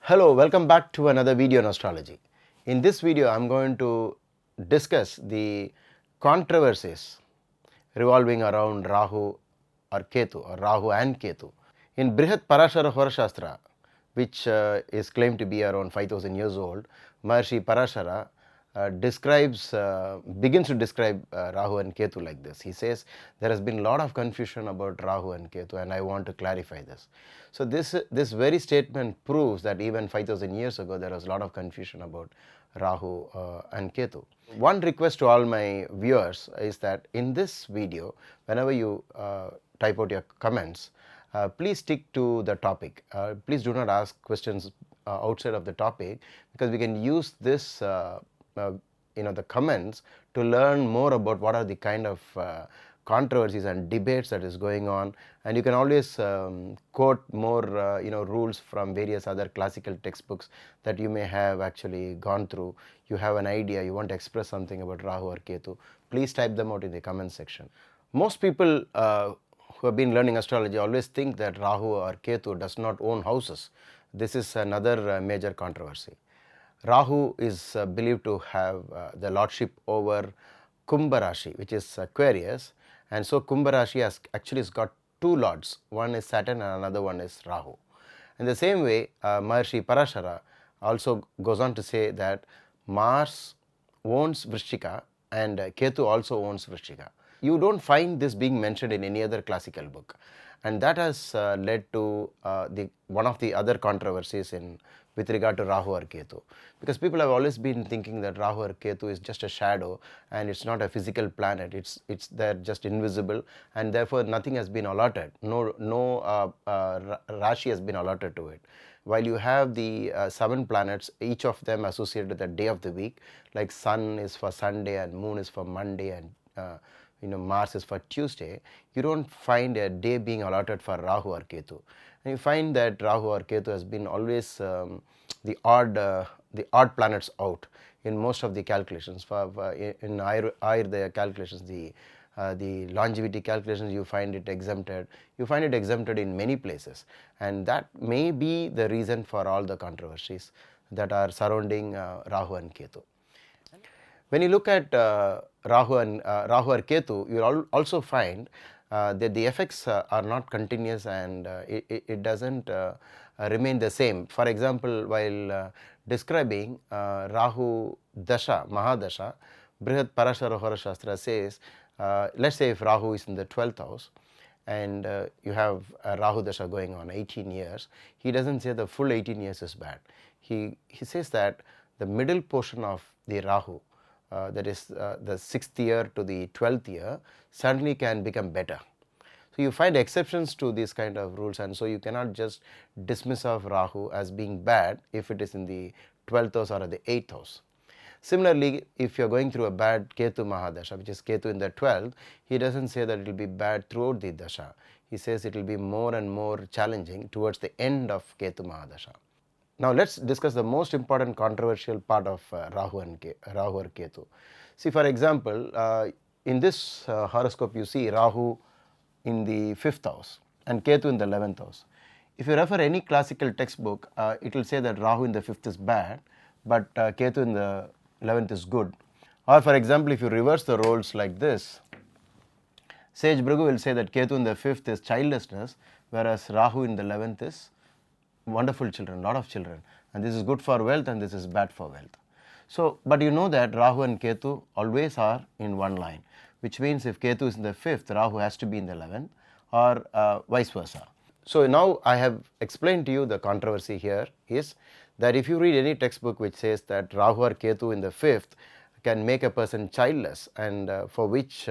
Hello, welcome back to another video on astrology. In this video, I am going to discuss the controversies revolving around Rahu or Ketu or Rahu and Ketu. In Brihat Parashara Horashastra, which is claimed to be around 5000 years old, Maharshi Parashara begins to describe Rahu and Ketu like this. He says there has been a lot of confusion about Rahu and Ketu, and I want to clarify this. So this very statement proves that even 5000 years ago there was a lot of confusion about Rahu and Ketu. One request to all my viewers is that in this video, whenever you type out your comments, please stick to the topic. Please do not ask questions outside of the topic, because we can use this the comments to learn more about what are the kind of controversies and debates that is going on, and you can always quote more rules from various other classical textbooks that you may have actually gone through. You have an idea, you want to express something about Rahu or Ketu, please type them out in the comment section. Most people who have been learning astrology always think that Rahu or Ketu does not own houses. This is another major controversy. Rahu is believed to have the lordship over Kumbha Rashi, which is Aquarius, and so Kumbha Rashi has actually got two lords. One is Saturn and another one is Rahu. In the same way, Maharshi Parashara also goes on to say that Mars owns Vrishchika and Ketu also owns Vrishchika. You don't find this being mentioned in any other classical book, and that has led to one of the other controversies with regard to Rahu or Ketu, because people have always been thinking that Rahu or Ketu is just a shadow and it's not a physical planet. They're just invisible, and therefore nothing has been allotted. No Rashi has been allotted to it. While you have the 7 planets, each of them associated with a day of the week, like Sun is for Sunday and Moon is for Monday and Mars is for Tuesday, you don't find a day being allotted for Rahu or Ketu. And you find that Rahu or Ketu has been always the odd planets out in most of the calculations. In Ayurveda calculations, the longevity calculations, you find it exempted. You find it exempted in many places, and that may be the reason for all the controversies that are surrounding Rahu and Ketu. When you look at Rahu or Ketu, you will also find that the effects are not continuous, and it doesn't remain the same. For example, while describing Rahu Dasha, Mahadasha, Brihat Parashara Horashastra says, let's say if Rahu is in the 12th house and you have a Rahu Dasha going on 18 years, he doesn't say the full 18 years is bad. He says that the middle portion of the Rahu, that is the 6th year to the 12th year, suddenly can become better. So you find exceptions to these kind of rules, and so you cannot just dismiss off Rahu as being bad if it is in the 12th house or the 8th house. Similarly, if you are going through a bad Ketu Mahadasha, which is Ketu in the 12th, he doesn't say that it will be bad throughout the Dasha. He says it will be more and more challenging towards the end of Ketu Mahadasha. Now let's discuss the most important controversial part of Rahu or Ketu. See, for example, in this horoscope you see Rahu in the 5th house and Ketu in the 11th house. If you refer any classical textbook, it will say that Rahu in the 5th is bad, but Ketu in the 11th is good. Or for example, if you reverse the roles like this, Sage Bhrigu will say that Ketu in the 5th is childlessness, whereas Rahu in the 11th is wonderful children, lot of children, and this is good for wealth and this is bad for wealth. So, but you know that Rahu and Ketu always are in one line, which means if Ketu is in the 5th, Rahu has to be in the 11th, or vice versa. So now I have explained to you the controversy here is that if you read any textbook which says that Rahu or Ketu in the 5th can make a person childless, and for which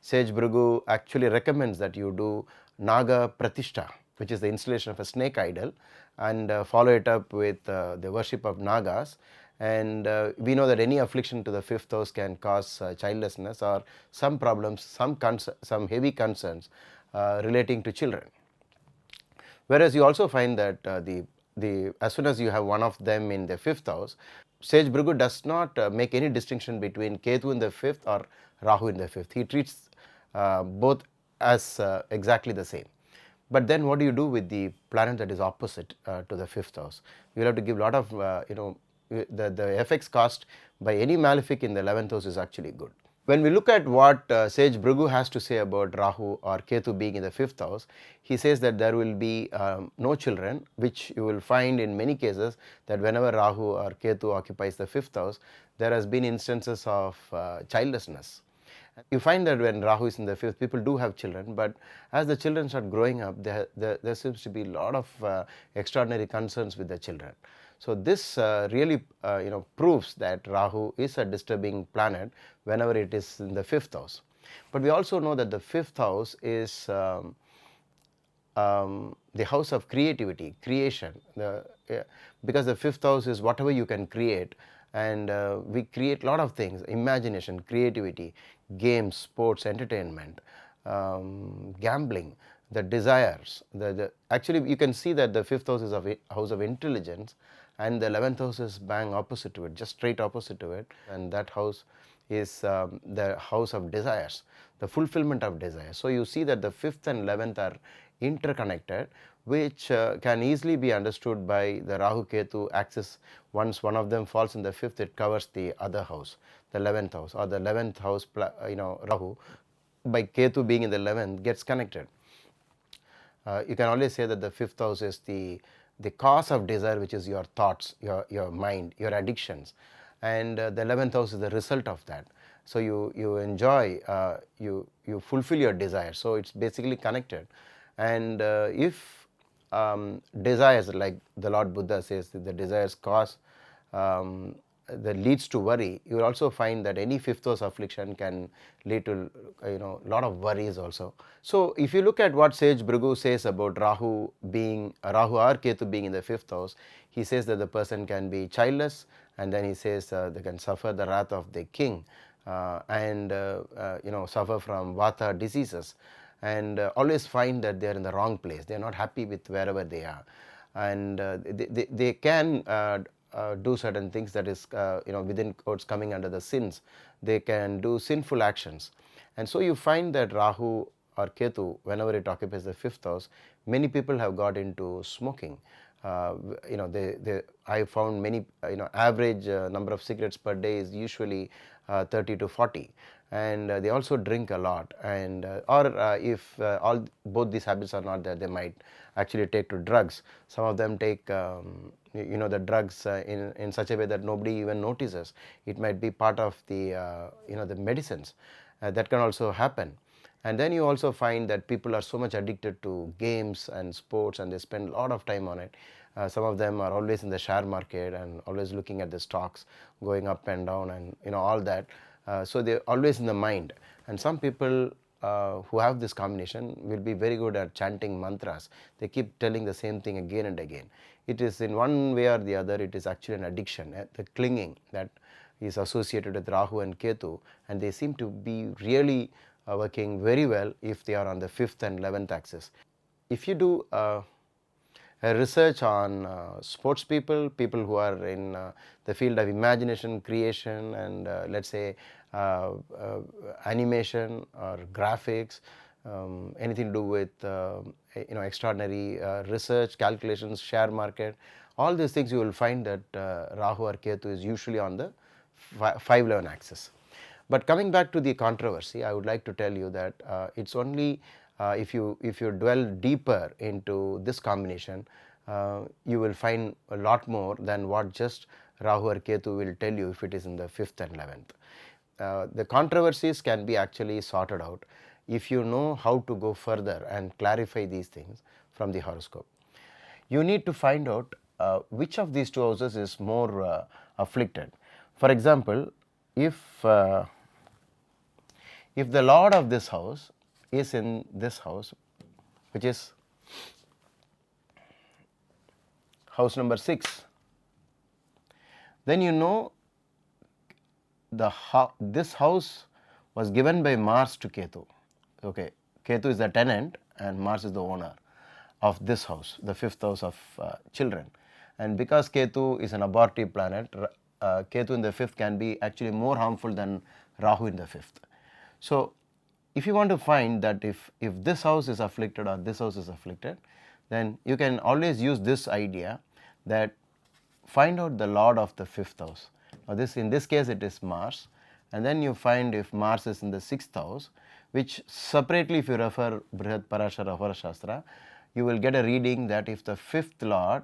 Sage Bhrigu actually recommends that you do Naga Pratishta, which is the installation of a snake idol, and follow it up with the worship of Nagas. And we know that any affliction to the 5th house can cause childlessness or some problems, some heavy concerns relating to children. Whereas you also find that as soon as you have one of them in the 5th house, Sage Bhrigu does not make any distinction between Ketu in the 5th or Rahu in the 5th. He treats both as exactly the same. But then what do you do with the planet that is opposite to the fifth house? You will have to give a lot of the effects caused by any malefic in the 11th house is actually good. When we look at what Sage Bhrigu has to say about Rahu or Ketu being in the fifth house, he says that there will be no children, which you will find in many cases that whenever Rahu or Ketu occupies the fifth house, there has been instances of childlessness. You find that when Rahu is in the fifth, people do have children, but as the children start growing up, there seems to be a lot of extraordinary concerns with the children. So this really proves that Rahu is a disturbing planet whenever it is in the fifth house. But we also know that the fifth house is the house of creativity, creation. Because the fifth house is whatever you can create, and we create a lot of things: imagination, creativity, games, sports, entertainment, gambling, the desires. Actually, you can see that the fifth house is a house of intelligence, and the 11th house is bang opposite to it, just straight opposite to it, and that house is the house of desires, the fulfillment of desires. So you see that the 5th and 11th are interconnected, which can easily be understood by the Rahu Ketu axis. Once one of them falls in the 5th, it covers the other house, the 11th house, or the 11th house, Rahu by Ketu being in the 11th gets connected. You can always say that the 5th house is the cause of desire, which is your thoughts, your mind, your addictions, and the 11th house is the result of that. So you enjoy, you fulfill your desire. So it's basically connected. And if desires, like the Lord Buddha says, that the desires cause that leads to worry, you will also find that any fifth house affliction can lead to lot of worries also. So if you look at what Sage Bhrigu says about Rahu or Ketu being in the fifth house, he says that the person can be childless, and then he says they can suffer the wrath of the king, and suffer from vata diseases, and always find that they are in the wrong place. They are not happy with wherever they are, and they can do certain things that is within quotes coming under the sins. They can do sinful actions, and so you find that Rahu or Ketu, whenever it occupies the fifth house, many people have got into smoking. I found many, average number of cigarettes per day is usually 30 to 40, and they also drink a lot, and if both these habits are not there, they might actually take to drugs. Some of them take the drugs in such a way that nobody even notices. It might be part of the the medicines. That can also happen. And then you also find that people are so much addicted to games and sports, and they spend a lot of time on it. Some of them are always in the share market and always looking at the stocks going up and down, and all that. So they're always in the mind. And some people who have this combination will be very good at chanting mantras. They keep telling the same thing again and again. It is, in one way or the other, it is actually an addiction, the clinging that is associated with Rahu and Ketu, and they seem to be really working very well if they are on the 5th and 11th axis. If you do a research on sports people who are in the field of imagination, creation, and let's say animation or graphics, anything to do with extraordinary research, calculations, share market, all these things, you will find that Rahu or Ketu is usually on the 511 axis. But coming back to the controversy, I would like to tell you that it's only if you dwell deeper into this combination, you will find a lot more than what just Rahu or Ketu will tell you if it is in the 5th and 11th. The controversies can be actually sorted out if you know how to go further and clarify these things from the horoscope. You need to find out which of these two houses is more afflicted. For example, if the Lord of this house is in this house, which is house number 6, then you know this house was given by Mars to Ketu. Okay, Ketu is the tenant and Mars is the owner of this house, the 5th house of children. And because Ketu is an abortive planet, Ketu in the 5th can be actually more harmful than Rahu in the 5th. So if you want to find that if this house is afflicted or this house is afflicted, then you can always use this idea that find out the lord of the fifth house. Now this, in this case it is Mars, and then you find if Mars is in the sixth house, which separately if you refer Brihad Parashara Avara Shastra, you will get a reading that if the fifth lord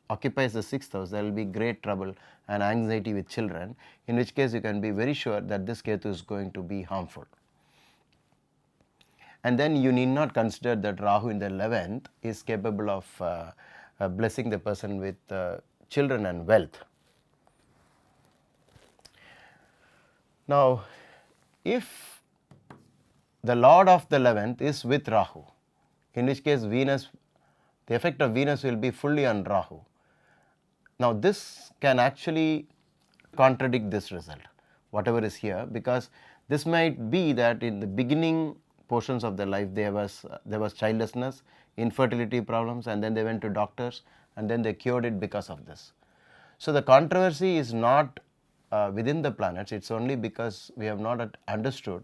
occupies the sixth house, there will be great trouble and anxiety with children, in which case you can be very sure that this Ketu is going to be harmful. And then you need not consider that Rahu in the 11th is capable of blessing the person with children and wealth. Now, if the lord of the 11th is with Rahu, in which case Venus, the effect of Venus will be fully on Rahu. Now, this can actually contradict this result, whatever is here, because this might be that in the beginning portions of their life there was childlessness, infertility problems, and then they went to doctors and then they cured it because of this. So, the controversy is not within the planets, it is only because we have not understood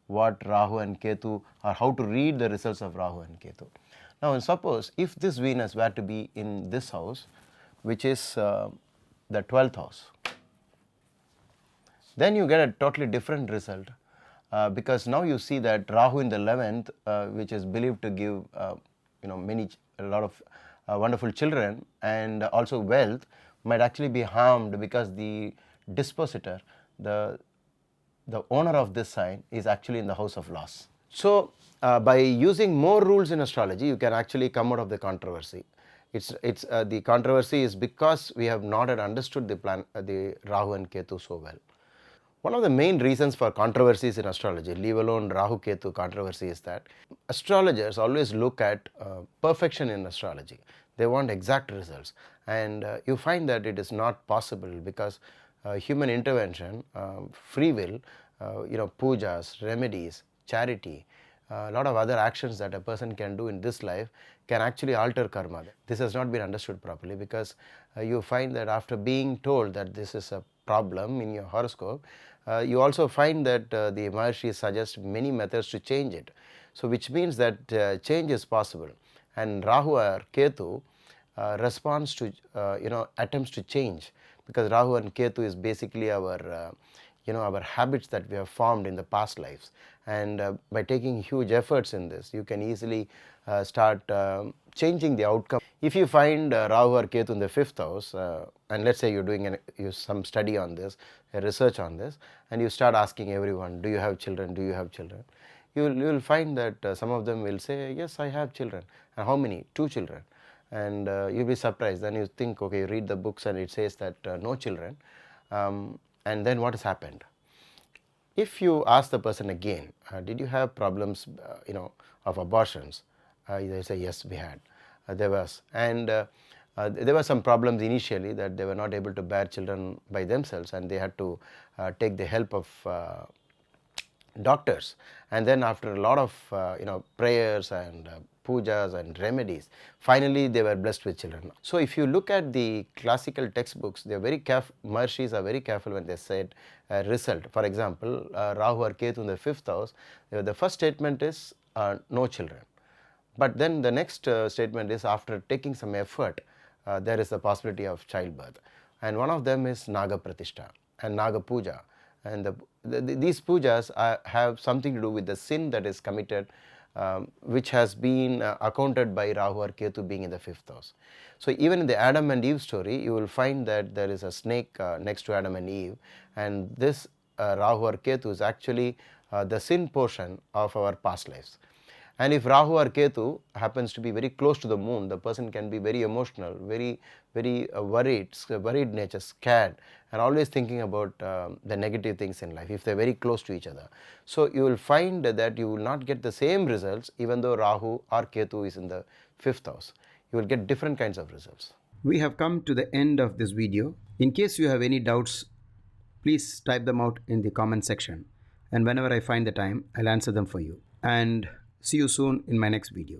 what Rahu and Ketu, or how to read the results of Rahu and Ketu. Now, suppose if this Venus were to be in this house, which is the 12th house, then you get a totally different result, because now you see that Rahu in the 11th, which is believed to give a lot of wonderful children and also wealth, might actually be harmed because the dispositor, the owner of this sign, is actually in the house of loss. So, by using more rules in astrology, you can actually come out of the controversy. The controversy is because we have not yet understood the Rahu and Ketu so well. One of the main reasons for controversies in astrology, leave alone Rahu Ketu controversy, is that astrologers always look at perfection in astrology. They want exact results, and you find that it is not possible because human intervention, free will, pujas, remedies, charity, a lot of other actions that a person can do in this life can actually alter karma. This has not been understood properly, because you find that after being told that this is a problem in your horoscope, you also find that the Maharshi suggests many methods to change it. So, which means that change is possible, and Rahu or Ketu responds to attempts to change, because Rahu and Ketu is basically our our habits that we have formed in the past lives, and by taking huge efforts in this, you can easily start changing the outcome. If you find Rahu or Ketu in the 5th house, and let's say you're doing some study on this, a research on this, and you start asking everyone, do you have children, do you have children, you will find that some of them will say, yes, I have children. And how many? 2 children. And you'll be surprised. Then you think, okay, you read the books and it says that no children, and then what has happened? If you ask the person again, did you have problems of abortions, they say, yes, we had, there was, and there were some problems initially that they were not able to bear children by themselves, and they had to take the help of doctors, and then after a lot of prayers and pujas and remedies, finally they were blessed with children. So, if you look at the classical textbooks, they are very careful, Maharshis are very careful when they said result. For example, Rahu or Ketu in the 5th house, the first statement is no children, but then the next statement is after taking some effort, there is the possibility of childbirth, and one of them is Naga Pratishtha and Naga Puja, and these pujas have something to do with the sin that is committed, which has been accounted by Rahu or Ketu being in the 5th house. So, even in the Adam and Eve story, you will find that there is a snake next to Adam and Eve, and this Rahu or Ketu is actually the sin portion of our past lives. And if Rahu or Ketu happens to be very close to the moon, the person can be very emotional, very worried nature, scared, and always thinking about the negative things in life if they are very close to each other. So, you will find that you will not get the same results even though Rahu or Ketu is in the 5th house. You will get different kinds of results. We have come to the end of this video. In case you have any doubts, please type them out in the comment section, and whenever I find the time, I'll answer them for you. And see you soon in my next video.